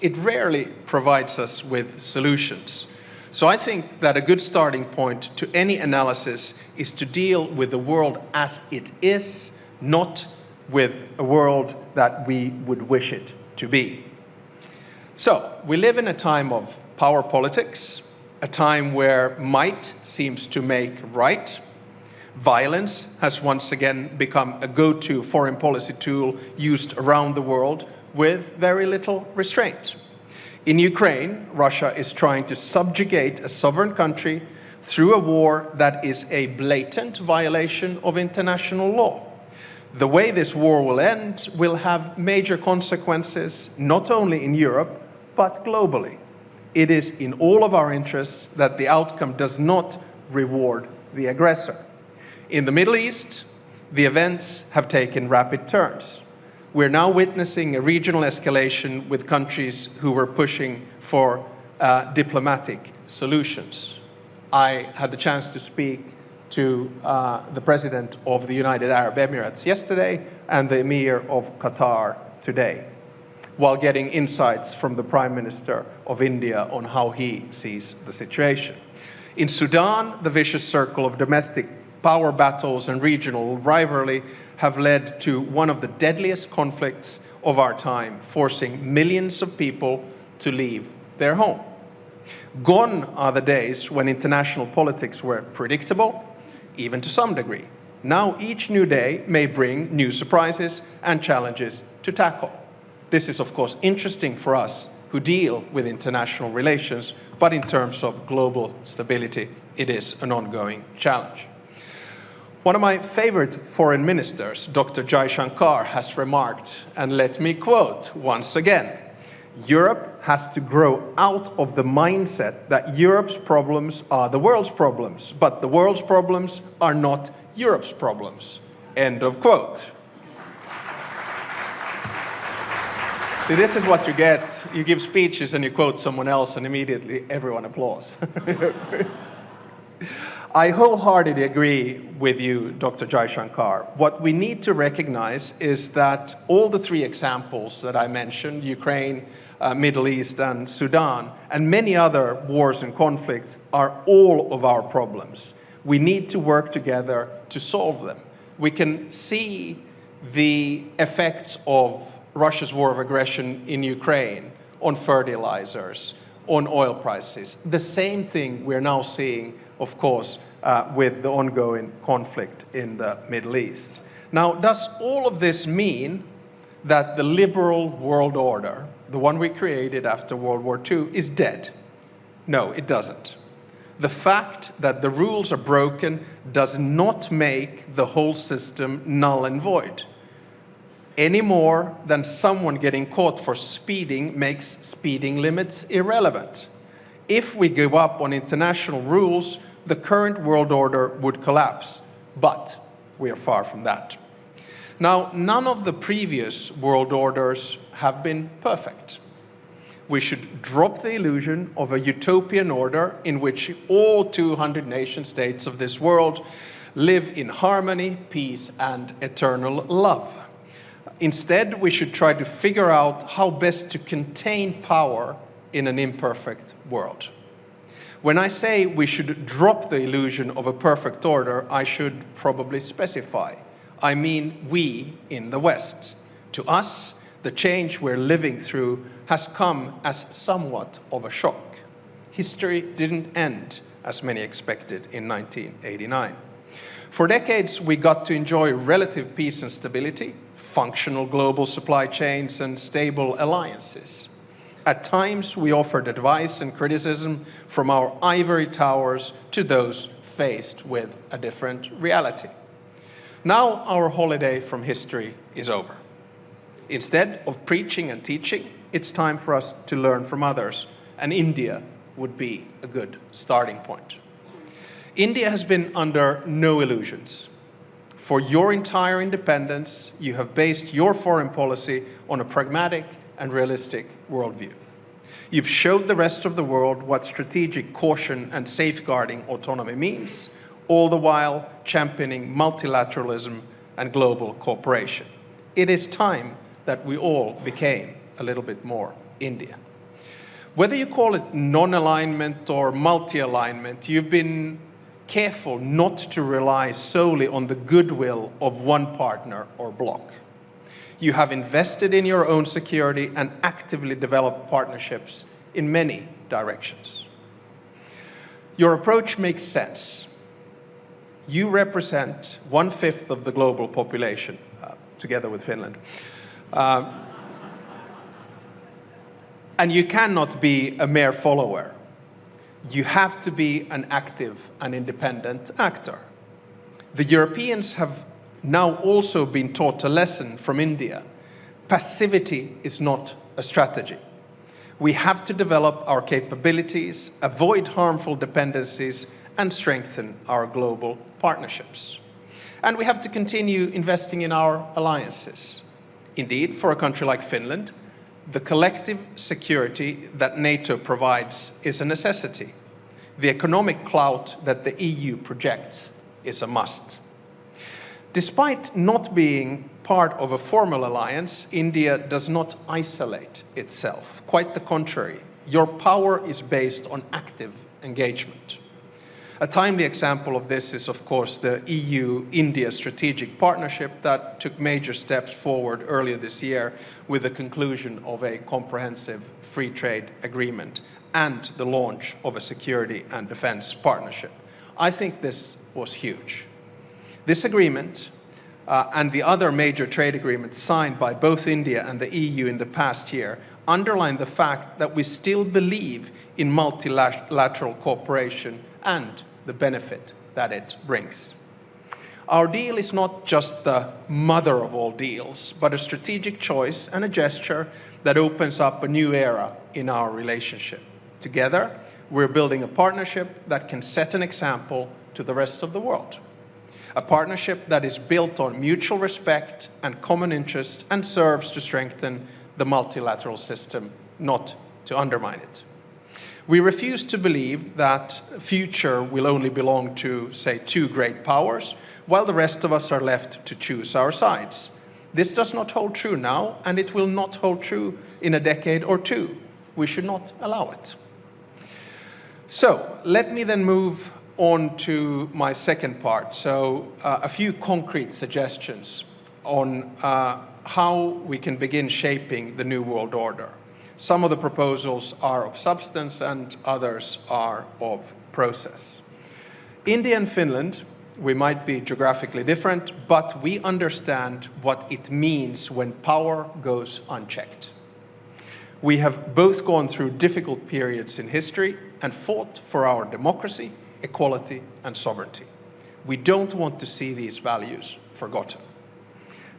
it rarely provides us with solutions. So I think that a good starting point to any analysis is to deal with the world as it is, not with a world that we would wish it to be. So we live in a time of power politics, a time where might seems to make right. Violence has once again become a go-to foreign policy tool used around the world with very little restraint. In Ukraine, Russia is trying to subjugate a sovereign country through a war that is a blatant violation of international law. The way this war will end will have major consequences, not only in Europe, but globally. It is in all of our interests that the outcome does not reward the aggressor. In the Middle East, the events have taken rapid turns. We're now witnessing a regional escalation with countries who were pushing for diplomatic solutions. I had the chance to speak to the President of the United Arab Emirates yesterday and the Emir of Qatar today, while getting insights from the Prime Minister of India on how he sees the situation. In Sudan, the vicious circle of domestic power battles and regional rivalry have led to one of the deadliest conflicts of our time, forcing millions of people to leave their home. Gone are the days when international politics were predictable, even to some degree. Now each new day may bring new surprises and challenges to tackle. This is, of course, interesting for us who deal with international relations, but in terms of global stability, it is an ongoing challenge. One of my favorite foreign ministers, Dr. Jaishankar, has remarked, and let me quote once again, "Europe has to grow out of the mindset that Europe's problems are the world's problems, but the world's problems are not Europe's problems." End of quote. See, this is what you get. You give speeches and you quote someone else and immediately everyone applauds. I wholeheartedly agree with you, Dr. Jaishankar. What we need to recognize is that all the three examples that I mentioned, Ukraine, Middle East, and Sudan, and many other wars and conflicts, are all of our problems. We need to work together to solve them. We can see the effects of Russia's war of aggression in Ukraine on fertilizers, on oil prices. The same thing we're now seeing, of course, with the ongoing conflict in the Middle East. Now, does all of this mean that the liberal world order, the one we created after World War II, is dead? No, it doesn't. The fact that the rules are broken does not make the whole system null and void, any more than someone getting caught for speeding makes speeding limits irrelevant. If we give up on international rules, the current world order would collapse, but we are far from that. Now, none of the previous world orders have been perfect. We should drop the illusion of a utopian order in which all 200 nation states of this world live in harmony, peace, and eternal love. Instead, we should try to figure out how best to contain power in an imperfect world. When I say we should drop the illusion of a perfect order, I should probably specify. I mean we in the West. To us, the change we're living through has come as somewhat of a shock. History didn't end as many expected in 1989. For decades, we got to enjoy relative peace and stability, functional global supply chains, and stable alliances. At times, we offered advice and criticism from our ivory towers to those faced with a different reality. Now, our holiday from history is over. Instead of preaching and teaching, it's time for us to learn from others, and India would be a good starting point. India has been under no illusions. For your entire independence, you have based your foreign policy on a pragmatic and realistic worldview. You've showed the rest of the world what strategic caution and safeguarding autonomy means, all the while championing multilateralism and global cooperation. It is time that we all became a little bit more Indian. Whether you call it non-alignment or multi-alignment, you've been careful not to rely solely on the goodwill of one partner or bloc. You have invested in your own security and actively developed partnerships in many directions. Your approach makes sense. You represent 1/5 of the global population, together with Finland. And you cannot be a mere follower. You have to be an active and independent actor. The Europeans have now also been taught a lesson from India. Passivity is not a strategy. We have to develop our capabilities, avoid harmful dependencies, and strengthen our global partnerships. And we have to continue investing in our alliances. Indeed, for a country like Finland, the collective security that NATO provides is a necessity. The economic clout that the EU projects is a must. Despite not being part of a formal alliance, India does not isolate itself. Quite the contrary. Your power is based on active engagement. A timely example of this is, of course, the EU-India strategic partnership that took major steps forward earlier this year with the conclusion of a comprehensive free trade agreement and the launch of a security and defense partnership. I think this was huge. This agreement and the other major trade agreements signed by both India and the EU in the past year underline the fact that we still believe in multilateral cooperation and the benefit that it brings. Our deal is not just the mother of all deals, but a strategic choice and a gesture that opens up a new era in our relationship. Together, we're building a partnership that can set an example to the rest of the world. A partnership that is built on mutual respect and common interest and serves to strengthen the multilateral system, not to undermine it. We refuse to believe that future will only belong to, say, two great powers, while the rest of us are left to choose our sides. This does not hold true now, and it will not hold true in a decade or two. We should not allow it. So, let me then move on to my second part. So, a few concrete suggestions on how we can begin shaping the new world order. Some of the proposals are of substance and others are of process. India and Finland, we might be geographically different, but we understand what it means when power goes unchecked. We have both gone through difficult periods in history and fought for our democracy, equality, and sovereignty. We don't want to see these values forgotten.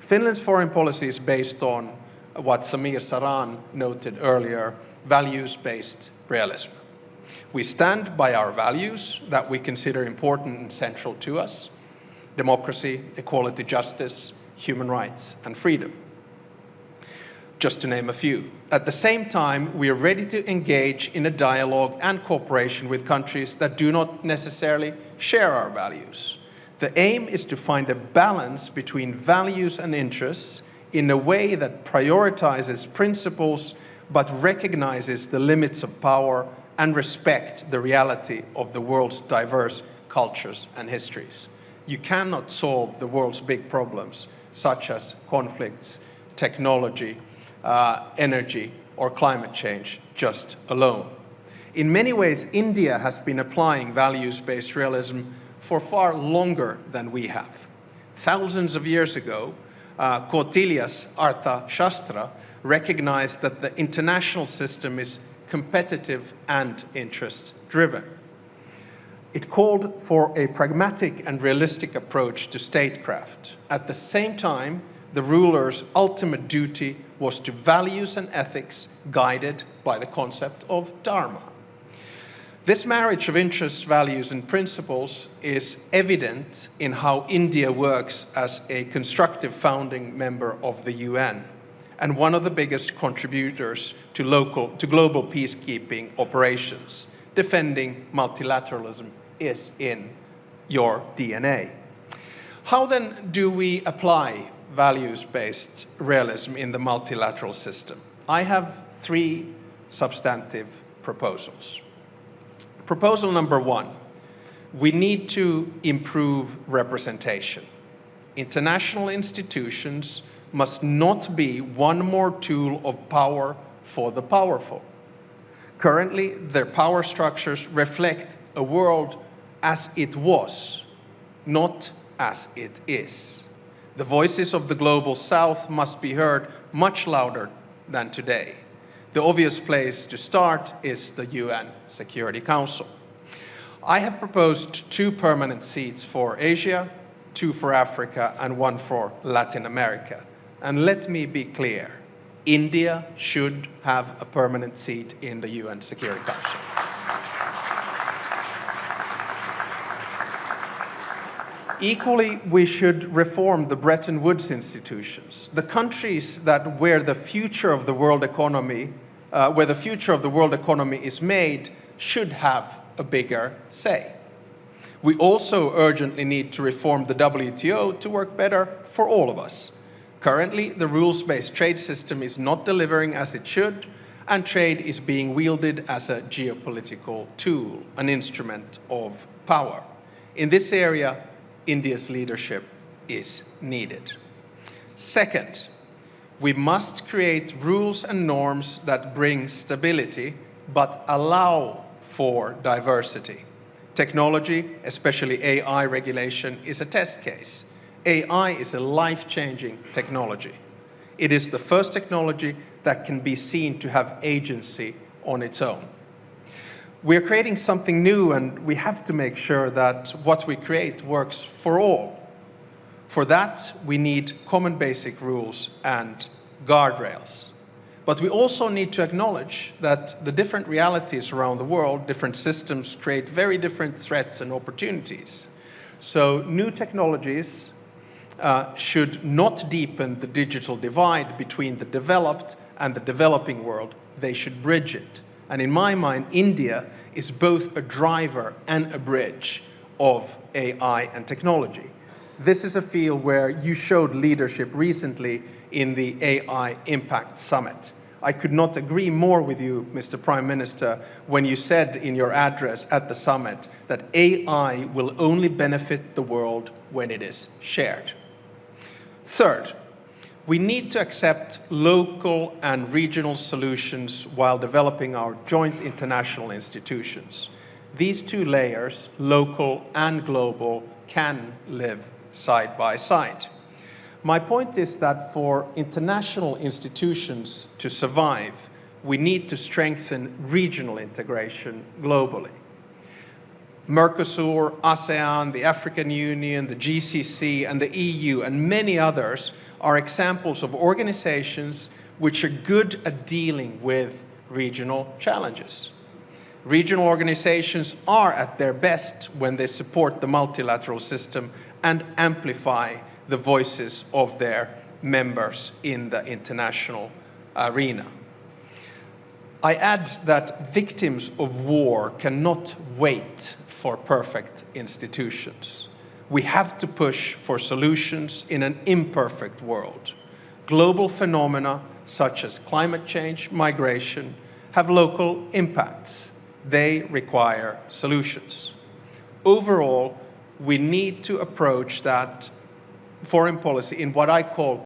Finland's foreign policy is based on what Samir Saran noted earlier, values-based realism. We stand by our values that we consider important and central to us: democracy, equality, justice, human rights, and freedom, just to name a few. At the same time, we are ready to engage in a dialogue and cooperation with countries that do not necessarily share our values. The aim is to find a balance between values and interests in a way that prioritizes principles but recognizes the limits of power and respect the reality of the world's diverse cultures and histories. You cannot solve the world's big problems, such as conflicts, technology, energy, or climate change, just alone. In many ways, India has been applying values-based realism for far longer than we have. Thousands of years ago, Kautilya's Artha Shastra recognized that the international system is competitive and interest-driven. It called for a pragmatic and realistic approach to statecraft. At the same time, the ruler's ultimate duty was to values and ethics guided by the concept of dharma. This marriage of interests, values, and principles is evident in how India works as a constructive founding member of the UN and one of the biggest contributors to global peacekeeping operations. Defending multilateralism is in your DNA. How then do we apply values-based realism in the multilateral system? I have three substantive proposals. Proposal number one, we need to improve representation. International institutions must not be one more tool of power for the powerful. Currently, their power structures reflect a world as it was, not as it is. The voices of the global south must be heard much louder than today. The obvious place to start is the UN Security Council. I have proposed 2 permanent seats for Asia, 2 for Africa, and 1 for Latin America. And let me be clear, India should have a permanent seat in the UN Security Council. Equally, we should reform the Bretton Woods institutions. The countries where the future of the world economy is made should have a bigger say. We also urgently need to reform the WTO to work better for all of us. Currently, the rules-based trade system is not delivering as it should, and trade is being wielded as a geopolitical tool, an instrument of power. In this area, India's leadership is needed. Second, we must create rules and norms that bring stability, but allow for diversity. Technology, especially AI regulation, is a test case. AI is a life-changing technology. It is the first technology that can be seen to have agency on its own. We're creating something new, and we have to make sure that what we create works for all. For that, we need common basic rules and guardrails. But we also need to acknowledge that the different realities around the world, different systems, create very different threats and opportunities. So new technologies should not deepen the digital divide between the developed and the developing world. They should bridge it. And in my mind, India is both a driver and a bridge of AI and technology. This is a field where you showed leadership recently in the AI Impact Summit. I could not agree more with you, Mr. Prime Minister, when you said in your address at the summit that AI will only benefit the world when it is shared. Third, we need to accept local and regional solutions while developing our joint international institutions. These 2 layers, local and global, can live side by side. My point is that for international institutions to survive, we need to strengthen regional integration globally. Mercosur, ASEAN, the African Union, the GCC, and the EU, and many others are examples of organizations which are good at dealing with regional challenges. Regional organizations are at their best when they support the multilateral system and amplify the voices of their members in the international arena. I add that victims of war cannot wait for perfect institutions. We have to push for solutions in an imperfect world. Global phenomena such as climate change, migration, have local impacts. They require solutions. Overall, we need to approach that foreign policy in what I call